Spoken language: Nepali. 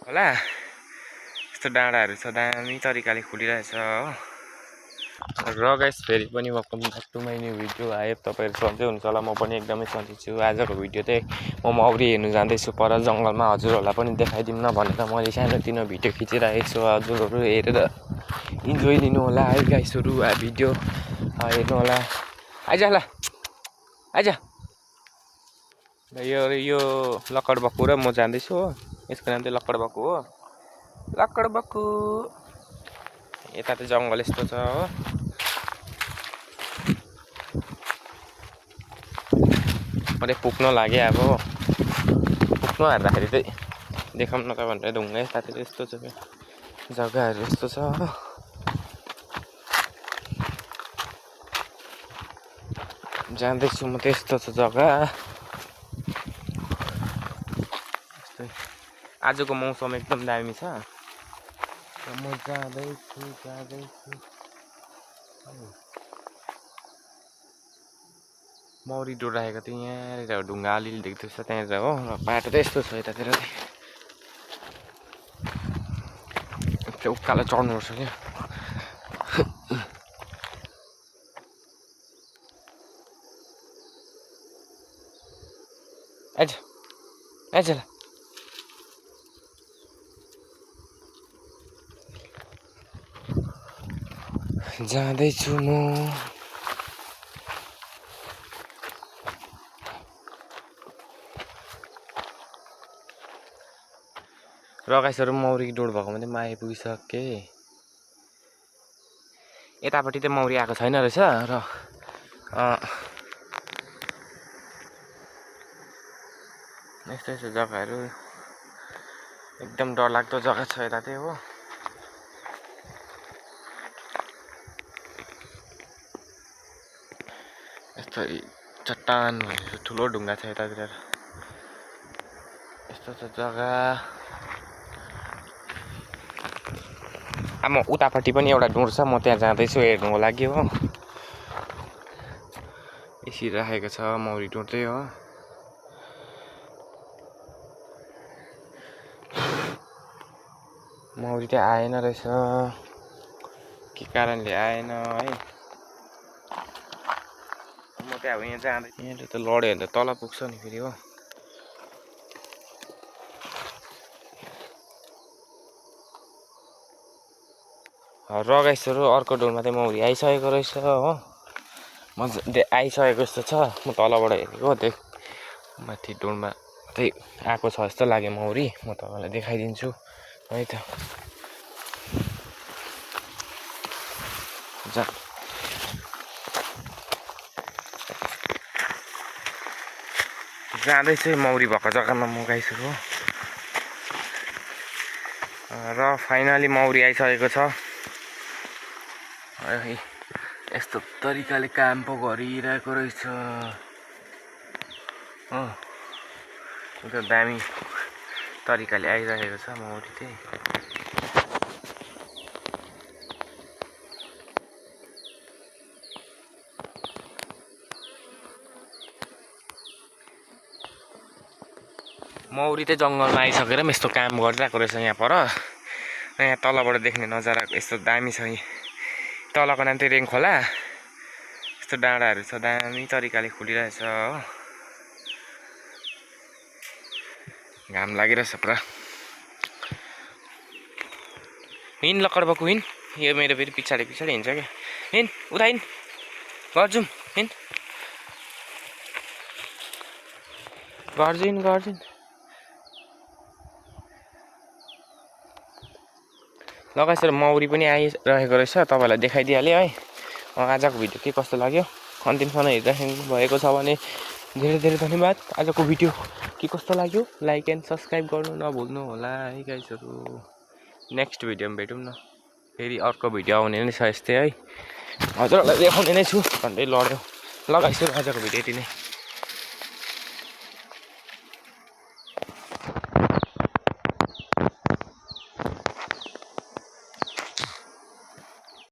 होला यस्तो डाँडाहरू छ दामी तरिकाले खुलिरहेछ हो। र गाइस फेरि पनि welcome back to my new video. आयो तपाईँहरू सन्चै हुनुहुन्छ होला, म पनि एकदमै सन्चै छु। आजको भिडियो चाहिँ म मौरी हेर्नु जाँदैछु पर जङ्गलमा, हजुरहरूलाई पनि देखाइदिउँ न भनेर मैले सानोतिनो भिडियो खिचिरहेको छु। हजुरहरू हेरेर इन्जोय लिनु होला है गाइसहरू। भिडियो हेर्नु होला। आइज ल आइज। यो लकडबक्कु र म जाँदैछु हो, यसको नाम चाहिँ लकडबक्कु हो। लकडबक्कु यता चाहिँ जङ्गल यस्तो छ हो। मैले पुग्न लाग्यो अब, पुग्नु हार्दाखेरि चाहिँ देखाउँ न त भनेर ढुङ्गा यतातिर यस्तो छ क्या, जग्गाहरू यस्तो छ हो। जाँदैछु म, त्यस्तो छ जग्गा। आजको मौसम एकदम दामी छ। म जाँदैछु मौरी डोराएको थियो यहाँनिर, ढुङ्गा अलिअलि देख्दैछ त्यहाँनिर हो। र बाटो चाहिँ यस्तो छ यतातिर चाहिँ उकालो चढ्नुपर्छ क्या। आइज आइज ल। जाँदैछु म। र गाइसहरू मौरी डोड भएकोमा चाहिँ म आइपुगिसकेँ। यतापट्टि चाहिँ मौरी आएको छैन रहेछ। र यस्तो यस्तो जग्गाहरू एकदम डरलाग्दो जग्गा छ यता चाहिँ हो। यस्तो चट्टान भनेर ठुलो ढुङ्गा छ यतातिर, यस्तो छ जग्गा। अब म उतापट्टि पनि एउटा डोर छ, म त्यहाँ जाँदैछु हेर्नुको लागि हो। यसरी राखेको छ मौरी डोर चाहिँ हो। मौरी चाहिँ आएन रहेछ, के कारणले आएन है। म चाहिँ अब यहाँ जाँदै, यहाँले त लड्यो भने त तल पुग्छ नि फेरि हो। र गाइसहरू अर्को डोरमा चाहिँ मौरी आइसकेको रहेछ हो। म आइसकेको जस्तो छ, म तलबाट हेरेको देख, माथि डोरमा चाहिँ आएको छ जस्तो लाग्यो मौरी। म तपाईँलाई देखाइदिन्छु है त। जाँदैछु मौरी भएको जग्गामा म गाइसहरू। र फाइनली मौरी आइसकेको छ। यस्तो तरिकाले काम पो गरिरहेको रहेछ हो। एकदम दामी तरिकाले आइरहेको छ मौरी चाहिँ। मौरी चाहिँ जङ्गलमा आइसकेर पनि यस्तो काम गरिरहेको रहेछ यहाँ पर। यहाँ तलबाट देख्ने नजारा यस्तो दामी छ। तलको नाम चाहिँ रेङ खोला। यस्तो डाँडाहरू छ दामी तरिकाले खुलिरहेछ हो। घाम लागिरहेछ पुरा। हिँड लकडबक्कु हिँड, यो मेरो फेरि पछाडि हिँड्छ क्या। हिँड उता हिँड, घर जाउँ हिँड, घर जाउँ। लगाइसकेर मौरी पनि आइरहेको रहेछ, तपाईँलाई देखाइदिइहालेँ है। आजको भिडियो के कस्तो लाग्यो अन्तिमसम्म हेरिराख्नु भएको छ भने धेरै धेरै धन्यवाद। आजको भिडियो के कस्तो लाग्यो लाइक एन्ड सब्सक्राइब गर्नु नभुल्नु होला है गाइसहरू। नेक्स्ट भिडियोमा भेटौँ न, फेरि अर्को भिडियो आउने नै छ यस्तै है। हजुरहरूलाई देखाउने नै छु भन्दै लड्यो। ल गाइसहरू आजको भिडियो यति नै।